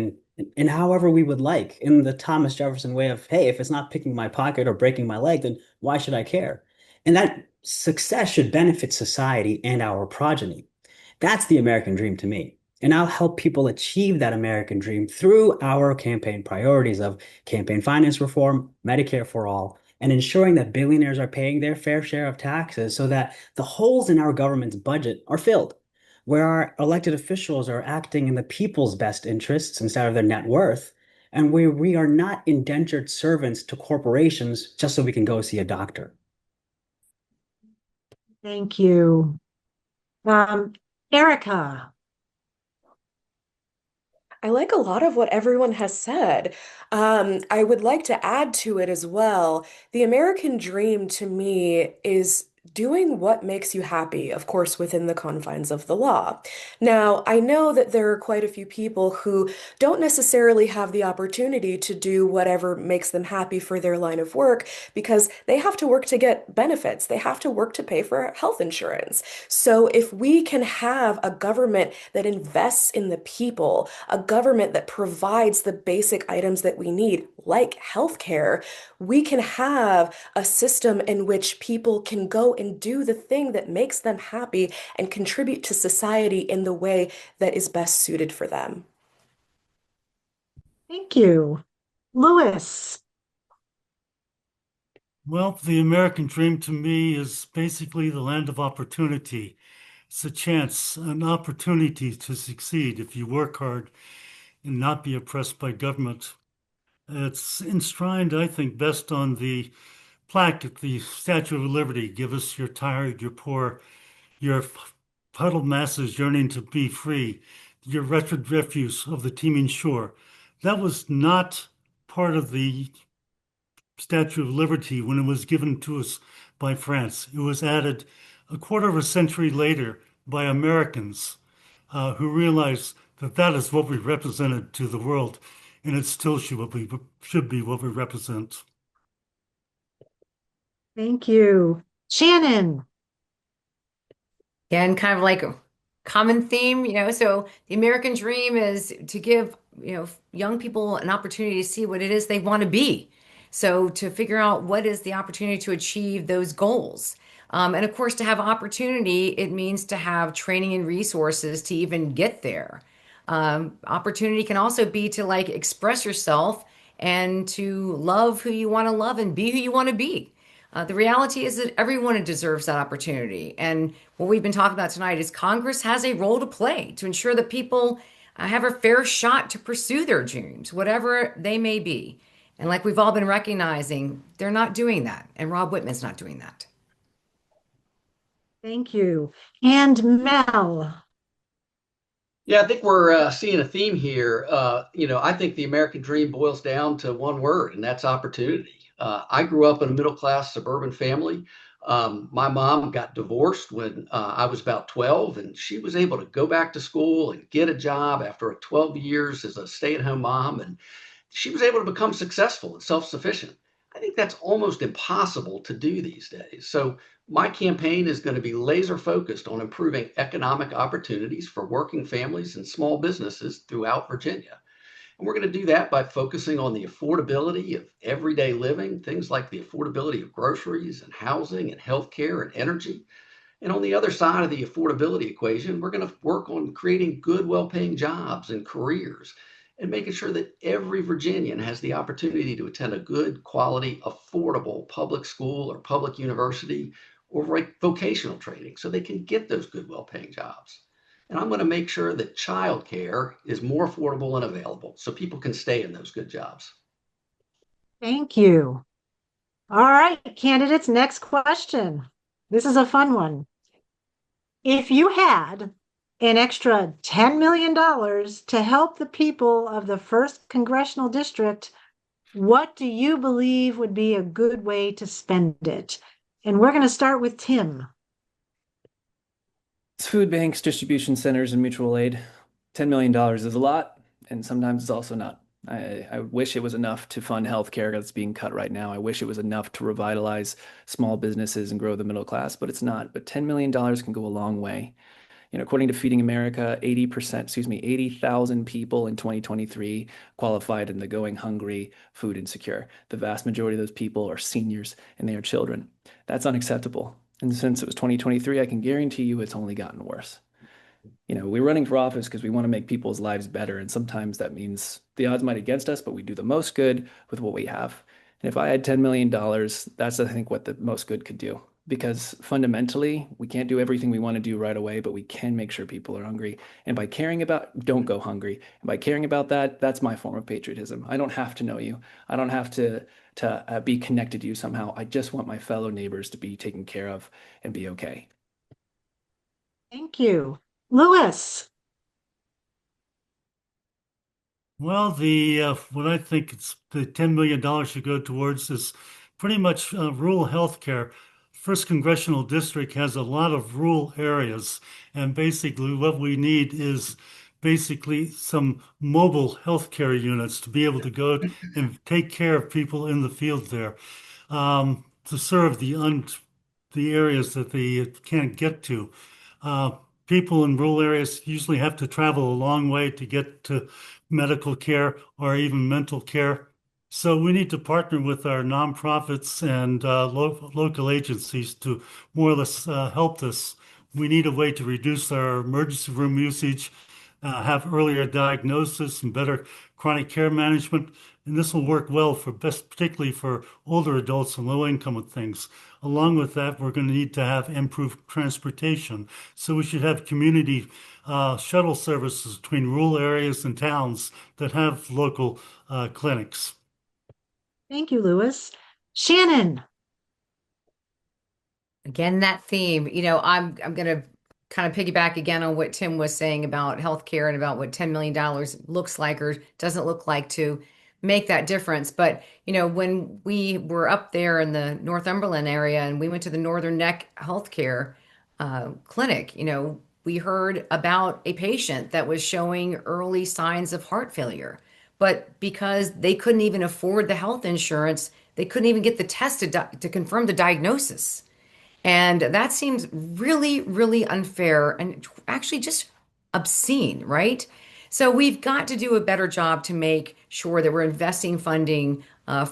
in however we would like, in the Thomas Jefferson way of, hey, if it's not picking my pocket or breaking my leg, then why should I care? And that success should benefit society and our progeny. That's the American dream to me. And I'll help people achieve that American dream through our campaign priorities of campaign finance reform, Medicare for all, and ensuring that billionaires are paying their fair share of taxes so that the holes in our government's budget are filled, where our elected officials are acting in the people's best interests instead of their net worth, and where we are not indentured servants to corporations just so we can go see a doctor. Thank you. Erica. I like a lot of what everyone has said. I would like to add to it as well. The American dream to me is doing what makes you happy, of course, within the confines of the law. Now, I know that there are quite a few people who don't necessarily have the opportunity to do whatever makes them happy for their line of work because they have to work to get benefits. They have to work to pay for health insurance. So if we can have a government that invests in the people, a government that provides the basic items that we need, like healthcare, we can have a system in which people can go and do the thing that makes them happy and contribute to society in the way that is best suited for them. Thank you. Louis. Well, the American dream to me is basically the land of opportunity. It's a chance, an opportunity to succeed if you work hard and not be oppressed by government. It's enshrined, I think, best on the plaque at the Statue of Liberty. Give us your tired, your poor, your puddled masses yearning to be free, your wretched refuse of the teeming shore. That was not part of the Statue of Liberty when it was given to us by France. It was added a quarter of a century later by Americans who realized that that is what we represented to the world, and it still should be what we represent. Thank you. Shannon. Again, kind of like a common theme, so the American dream is to give, young people an opportunity to see what it is they want to be. So to figure out what is the opportunity to achieve those goals. And of course, to have opportunity, it means to have training and resources to even get there. Opportunity can also be to like express yourself and to love who you want to love and be who you want to be. The reality is that everyone deserves that opportunity. And what we've been talking about tonight is Congress has a role to play to ensure that people have a fair shot to pursue their dreams, whatever they may be. And like we've all been recognizing, they're not doing that. And Rob Wittman's not doing that. Thank you. And Mel. Yeah, I think we're seeing a theme here. I think the American dream boils down to one word, and that's opportunity. I grew up in a middle-class suburban family. My mom got divorced when I was about 12, and she was able to go back to school and get a job after 12 years as a stay-at-home mom, and she was able to become successful and self-sufficient. I think that's almost impossible to do these days. So my campaign is going to be laser focused on improving economic opportunities for working families and small businesses throughout Virginia. And we're going to do that by focusing on the affordability of everyday living, things like the affordability of groceries and housing and healthcare and energy. And on the other side of the affordability equation, we're going to work on creating good, well-paying jobs and careers and making sure that every Virginian has the opportunity to attend a good, quality, affordable public school or public university or vocational training so they can get those good, well-paying jobs. And I'm going to make sure that childcare is more affordable and available so people can stay in those good jobs. Thank you. All right, candidates, next question. This is a fun one. If you had an extra $10 million to help the people of the 1st Congressional District, what do you believe would be a good way to spend it? And we're going to start with Tim. It's food banks, distribution centers, and mutual aid. $10 million is a lot, and sometimes it's also not. I wish it was enough to fund healthcare that's being cut right now. I wish it was enough to revitalize small businesses and grow the middle class, but it's not. But $10 million can go a long way. According to Feeding America, 80,000 people in 2023 qualified in the going hungry, food insecure. The vast majority of those people are seniors and they are children. That's unacceptable. And since it was 2023, I can guarantee you it's only gotten worse. we're running for office because we want to make people's lives better. And sometimes that means the odds might be against us, but we do the most good with what we have. And if I had $10 million, that's, I think, what the most good could do. Because fundamentally, we can't do everything we want to do right away, but we can make sure people are hungry. And by caring about, don't go hungry. And by caring about that, that's my form of patriotism. I don't have to know you. I don't have to be connected to you somehow. I just want my fellow neighbors to be taken care of and be okay. Thank you. Louis. Well, what I think it's the $10 million should go towards is pretty much rural healthcare. First Congressional District has a lot of rural areas, and basically what we need is basically some mobile healthcare units to be able to go and take care of people in the field there, to serve the areas that they can't get to. People in rural areas usually have to travel a long way to get to medical care or even mental care. So we need to partner with our nonprofits and local agencies to more or less help this. We need a way to reduce our emergency room usage, have earlier diagnosis and better chronic care management. And this will work well particularly for older adults and low income with things. Along with that, we're going to need to have improved transportation. So we should have community shuttle services between rural areas and towns that have local clinics. Thank you, Louis. Shannon. Again, that theme, I'm going to kind of piggyback again on what Tim was saying about healthcare and about what $10 million looks like or doesn't look like to make that difference. But, when we were up there in the Northumberland area and we went to the Northern Neck Healthcare Clinic, we heard about a patient that was showing early signs of heart failure. But because they couldn't even afford the health insurance, they couldn't even get the test to confirm the diagnosis. And that seems really, really unfair and actually just obscene, right? So we've got to do a better job to make sure that we're investing funding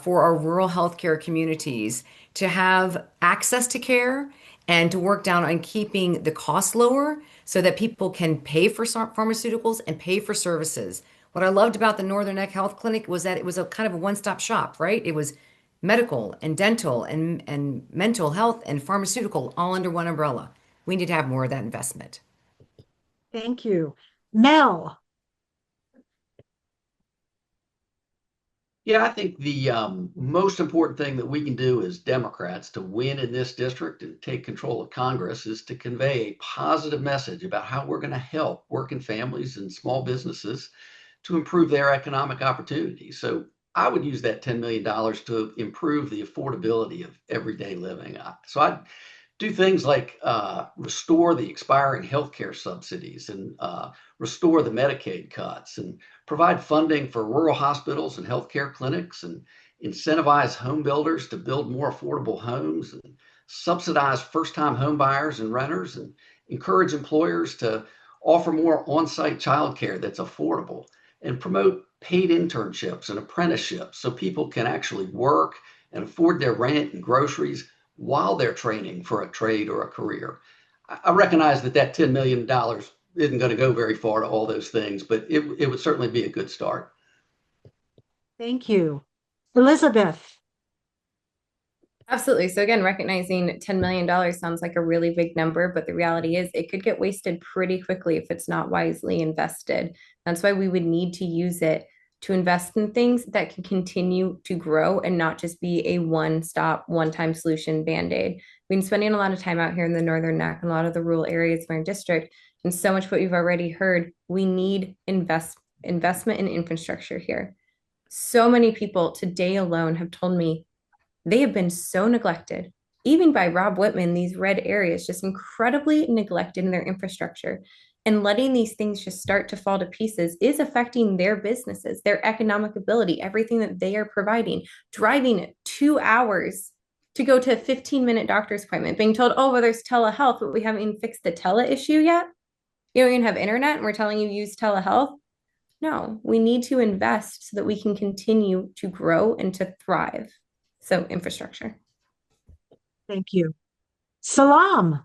for our rural healthcare communities to have access to care and to work down on keeping the cost lower so that people can pay for pharmaceuticals and pay for services. What I loved about the Northern Neck Health Clinic was that it was a kind of a one-stop shop, right? It was medical and dental and mental health and pharmaceutical all under one umbrella. We need to have more of that investment. Thank you. Mel. Yeah, I think the most important thing that we can do as Democrats to win in this district and take control of Congress is to convey a positive message about how we're going to help working families and small businesses to improve their economic opportunities. So I would use that $10 million to improve the affordability of everyday living. So I'd do things like restore the expiring healthcare subsidies and restore the Medicaid cuts and provide funding for rural hospitals and healthcare clinics and incentivize home builders to build more affordable homes and subsidize first-time home buyers and renters and encourage employers to offer more on-site childcare that's affordable and promote paid internships and apprenticeships so people can actually work and afford their rent and groceries while they're training for a trade or a career. I recognize that $10 million isn't going to go very far to all those things, but it would certainly be a good start. Thank you. Elizabeth. Absolutely. So again, recognizing $10 million sounds like a really big number, but the reality is it could get wasted pretty quickly if it's not wisely invested. That's why we would need to use it to invest in things that can continue to grow and not just be a one-stop, one-time solution Band-Aid. We've been spending a lot of time out here in the Northern Neck and a lot of the rural areas of our district, and so much what you've already heard, we need investment in infrastructure here. So many people today alone have told me they have been so neglected, even by Rob Wittman, these red areas, just incredibly neglected in their infrastructure. And letting these things just start to fall to pieces is affecting their businesses, their economic ability, everything that they are providing. Driving 2 hours to go to a 15-minute doctor's appointment, being told, oh, well, there's telehealth, but we haven't even fixed the tele issue yet. You don't even have internet, and we're telling you use telehealth. No, we need to invest so that we can continue to grow and to thrive. So infrastructure. Thank you. Salam.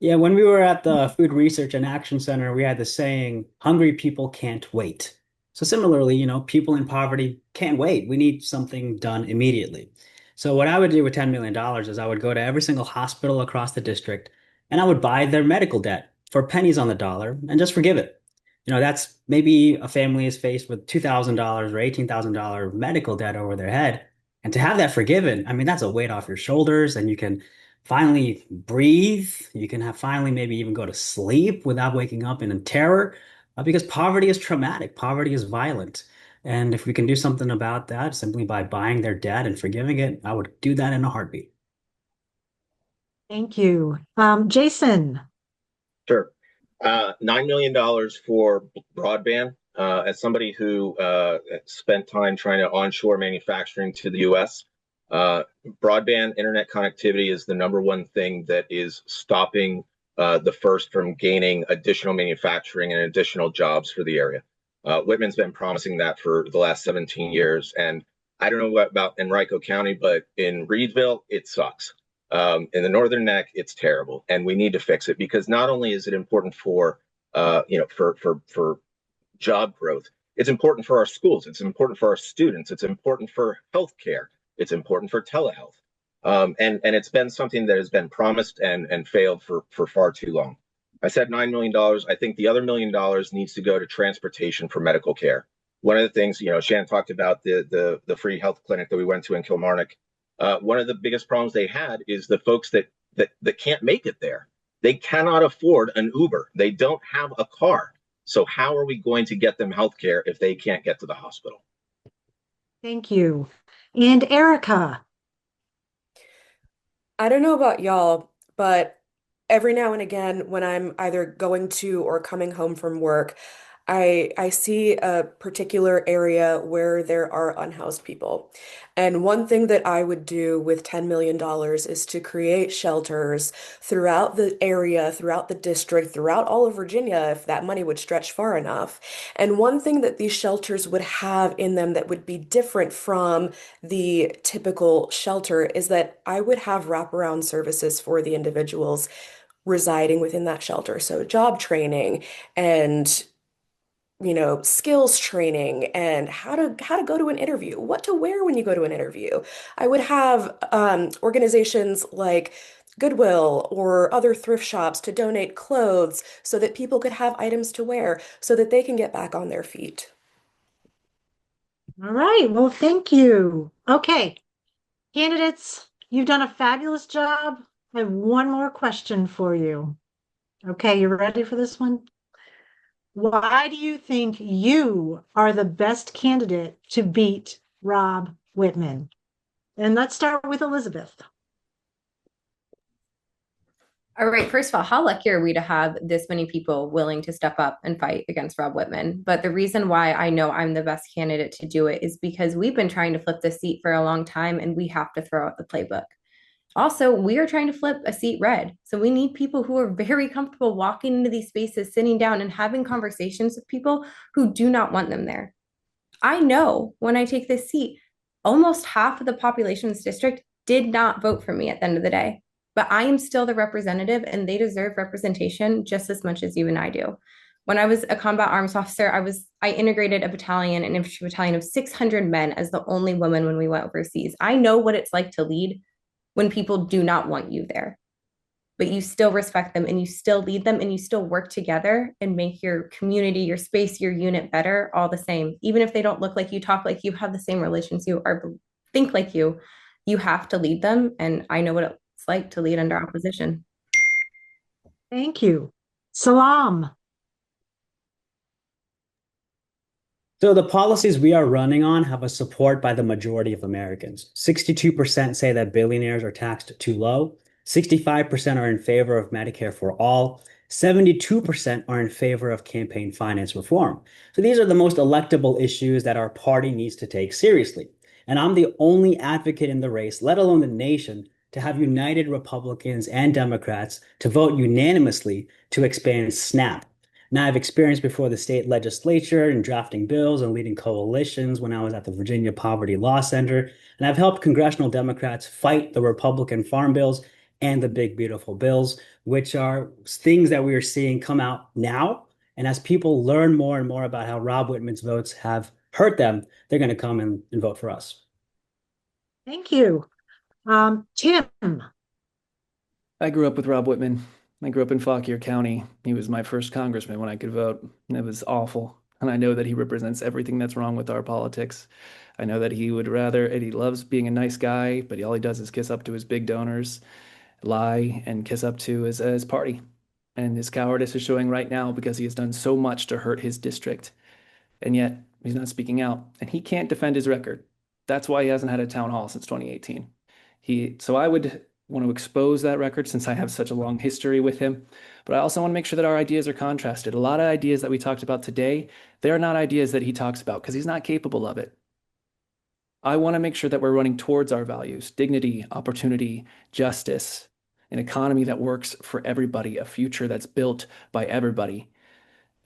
Yeah, when we were at the Food Research and Action Center, we had the saying, hungry people can't wait. So similarly, people in poverty can't wait. We need something done immediately. So what I would do with $10 million is I would go to every single hospital across the district and I would buy their medical debt for pennies on the dollar and just forgive it. That's maybe a family is faced with $2,000 or $18,000 medical debt over their head. And to have that forgiven, I mean, that's a weight off your shoulders and you can finally breathe. You can have finally maybe even go to sleep without waking up in terror, because poverty is traumatic. Poverty is violent. And if we can do something about that simply by buying their debt and forgiving it, I would do that in a heartbeat. Thank you. Jason. Sure. $9 million for broadband. As somebody who spent time trying to onshore manufacturing to the US, broadband internet connectivity is the number one thing that is stopping the first from gaining additional manufacturing and additional jobs for the area. Wittman's been promising that for the last 17 years. And I don't know about Henrico County, but in Reedville, it sucks. In the Northern Neck, it's terrible, and we need to fix it because not only is it important for for job growth, it's important for our schools, it's important for our students, it's important for healthcare, it's important for telehealth, and it's been something that has been promised and failed for far too long. I said $9 million. I think the other $1 million needs to go to transportation for medical care. One of the things, Shannon talked about the free health clinic that we went to in Kilmarnock. One of the biggest problems they had is the folks that can't make it there. They cannot afford an Uber. They don't have a car. So how are we going to get them health care if they can't get to the hospital? Thank you. And Erica. I don't know about y'all, but every now and again, when I'm either going to or coming home from work, I see a particular area where there are unhoused people. And one thing that I would do with $10 million is to create shelters throughout the area, throughout the district, throughout all of Virginia, if that money would stretch far enough. And one thing that these shelters would have in them that would be different from the typical shelter is that I would have wraparound services for the individuals residing within that shelter. So job training and skills training and how to go to an interview, what to wear when you go to an interview. I would have organizations like Goodwill or other thrift shops to donate clothes so that people could have items to wear so that they can get back on their feet. All right. Well, thank you. Okay. Candidates, you've done a fabulous job. I have one more question for you. Okay, you ready for this one? Why do you think you are the best candidate to beat Rob Wittman? And let's start with Elizabeth. All right, first of all, how lucky are we to have this many people willing to step up and fight against Rob Wittman? But the reason why I know I'm the best candidate to do it is because we've been trying to flip the seat for a long time and we have to throw out the playbook. Also, we are trying to flip a seat red. So we need people who are very comfortable walking into these spaces, sitting down and having conversations with people who do not want them there. I know when I take this seat, almost half of the population in this district did not vote for me at the end of the day. But I am still the representative and they deserve representation just as much as you and I do. When I was a combat arms officer, I integrated an infantry battalion of 600 men as the only woman when we went overseas. I know what it's like to lead when people do not want you there, but you still respect them and you still lead them and you still work together and make your community, your space, your unit better all the same. Even if they don't look like you, talk like you, have the same religions you, or think like you have to lead them. And I know what it's like to lead under opposition. Thank you. Salam. So the policies we are running on have a support by the majority of Americans. 62% say that billionaires are taxed too low. 65% are in favor of Medicare for all. 72% are in favor of campaign finance reform. So these are the most electable issues that our party needs to take seriously. And I'm the only advocate in the race, let alone the nation, to have united Republicans and Democrats to vote unanimously to expand SNAP. Now, I've experienced before the state legislature in drafting bills and leading coalitions when I was at the Virginia Poverty Law Center, and I've helped congressional Democrats fight the Republican farm bills and the big, beautiful bills, which are things that we are seeing come out now. And as people learn more and more about how Rob Wittman's votes have hurt them, they're going to come and vote for us. Thank you. Tim. I grew up with Rob Wittman. I grew up in Fauquier County. He was my first congressman when I could vote. It was awful. And I know that he represents everything that's wrong with our politics. I know that he would rather, and he loves being a nice guy, but all he does is kiss up to his big donors, lie, and kiss up to his party. And his cowardice is showing right now because he has done so much to hurt his district. And yet he's not speaking out. And he can't defend his record. That's why he hasn't had a town hall since 2018. So I would want to expose that record since I have such a long history with him. But I also want to make sure that our ideas are contrasted. A lot of ideas that we talked about today, they are not ideas that he talks about because he's not capable of it. I want to make sure that we're running towards our values: dignity, opportunity, justice, an economy that works for everybody, a future that's built by everybody.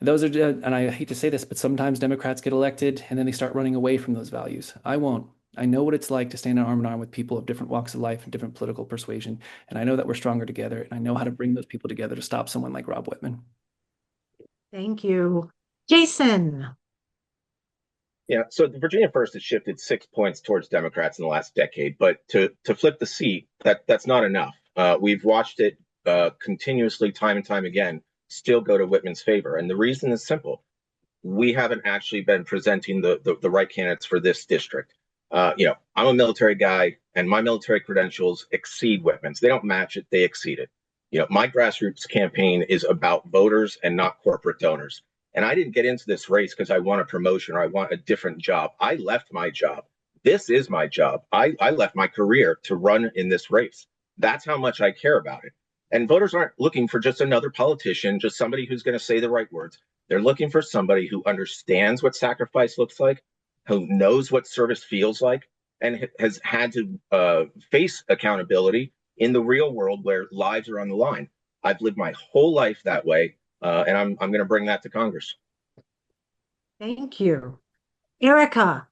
Those are, and I hate to say this, but sometimes Democrats get elected and then they start running away from those values. I won't. I know what it's like to stand arm in arm with people of different walks of life and different political persuasion. And I know that we're stronger together. And I know how to bring those people together to stop someone like Rob Wittman. Thank you. Jason. Yeah, so the Virginia First has shifted 6 points towards Democrats in the last decade, but to flip the seat, that's not enough. We've watched it continuously, time and time again, still go to Wittman's favor. And the reason is simple. We haven't actually been presenting the right candidates for this district. I'm a military guy, and my military credentials exceed Wittman's. They don't match it, they exceed it. My grassroots campaign is about voters and not corporate donors. And I didn't get into this race because I want a promotion or I want a different job. I left my job. This is my job. I left my career to run in this race. That's how much I care about it. And voters aren't looking for just another politician, just somebody who's going to say the right words. They're looking for somebody who understands what sacrifice looks like, who knows what service feels like, and has had to face accountability in the real world where lives are on the line. I've lived my whole life that way, and I'm going to bring that to Congress. Thank you. Erica.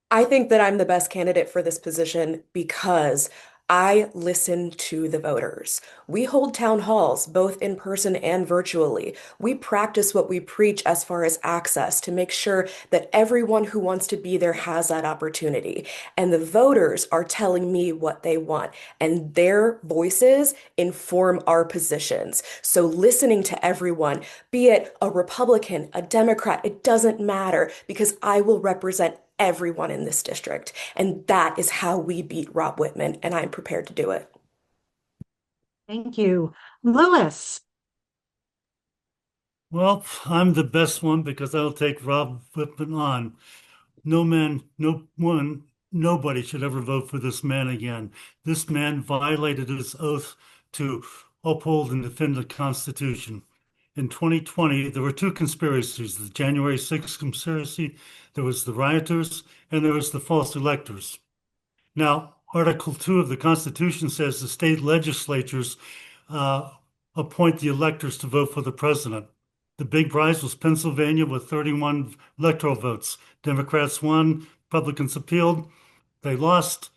I think that I'm the best candidate for this position because I listen to the voters. We hold town halls, both in person and virtually. We practice what we preach as far as access to make sure that everyone who wants to be there has that opportunity. And the voters are telling me what they want, and their voices inform our positions. So listening to everyone, be it a Republican, a Democrat, it doesn't matter because I will represent everyone in this district. And that is how we beat Rob Wittman, and I'm prepared to do it. Thank you. Lewis. Well, I'm the best one because I'll take Rob Wittman on. Nobody should ever vote for this man again. This man violated his oath to uphold and defend the Constitution. In 2020, there were two conspiracies: the January 6th conspiracy, there was the rioters, and there was the false electors. Now, Article 2 of the Constitution says the state legislatures appoint the electors to vote for the president. The big prize was Pennsylvania with 31 electoral votes. Democrats won, Republicans appealed. They lost.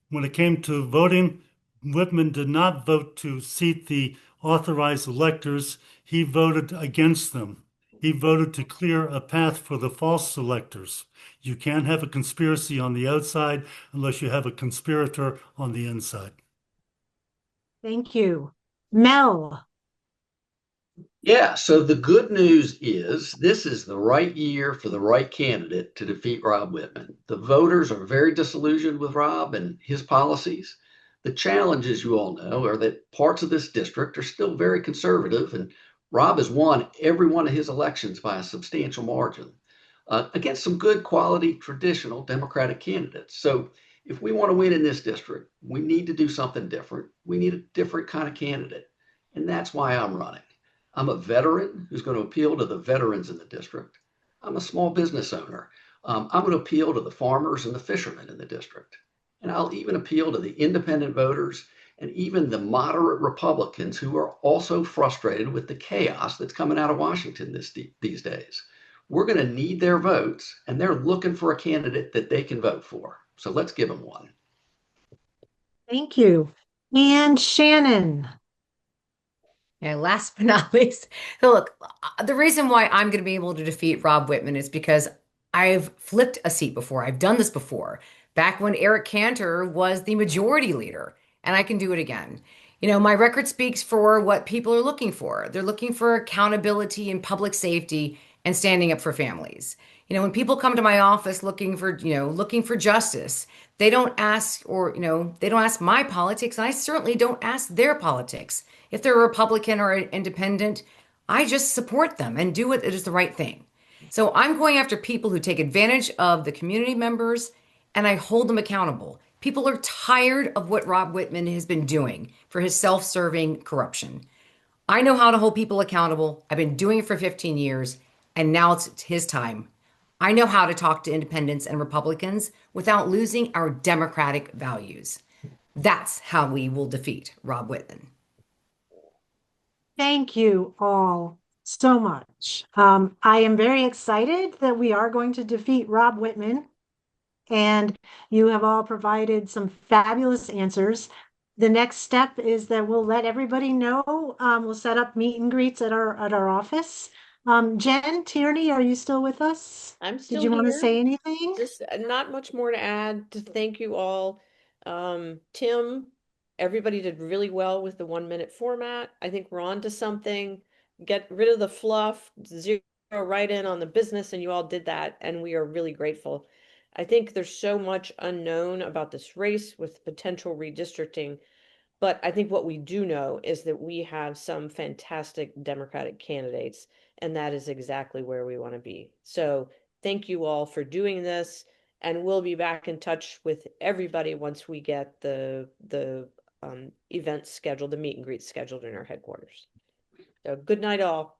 When it came to voting, Wittman did not vote to seat the authorized electors. He voted against them. He voted to clear a path for the false electors. You can't have a conspiracy on the outside unless you have a conspirator on the inside. Thank you. Mel. Yeah, so the good news is this is the right year for the right candidate to defeat Rob Wittman. The voters are very disillusioned with Rob and his policies. The challenges, you all know, are that parts of this district are still very conservative, and Rob has won every one of his elections by a substantial margin against some good quality traditional Democratic candidates. So if we want to win in this district, we need to do something different. We need a different kind of candidate, and that's why I'm running. I'm a veteran who's going to appeal to the veterans in the district. I'm a small business owner. I'm going to appeal to the farmers and the fishermen in the district. And I'll even appeal to the independent voters and even the moderate Republicans who are also frustrated with the chaos that's coming out of Washington these days. We're going to need their votes, and they're looking for a candidate that they can vote for. So let's give them one. Thank you. And Shannon. And last but not least, so look, the reason why I'm going to be able to defeat Rob Wittman is because I've flipped a seat before. I've done this before, back when Eric Cantor was the majority leader, and I can do it again. My record speaks for what people are looking for. They're looking for accountability and public safety and standing up for families. When people come to my office looking for justice, they don't ask they don't ask my politics, and I certainly don't ask their politics. If they're a Republican or an independent, I just support them and do what is the right thing. So I'm going after people who take advantage of the community members, and I hold them accountable. People are tired of what Rob Wittman has been doing for his self-serving corruption. I know how to hold people accountable. I've been doing it for 15 years, and now it's his time. I know how to talk to independents and Republicans without losing our democratic values. That's how we will defeat Rob Wittman. Thank you all so much. I am very excited that we are going to defeat Rob Wittman, and you have all provided some fabulous answers. The next step is that we'll let everybody know. We'll set up meet and greets at our office. Jen, Tierney, are you still with us? I'm still Did you want to here. say anything? Just not much more to add. To thank you all. Tim, everybody did really well with the 1 minute format. I think we're on to something. Get rid of the fluff, zero right in on the business, and you all did that, and we are really grateful. I think there's so much unknown about this race with potential redistricting, but I think what we do know is that we have some fantastic Democratic candidates, and that is exactly where we want to be. So thank you all for doing this, and we'll be back in touch with everybody once we get the events scheduled, the meet and greet scheduled in our headquarters. So good night, all.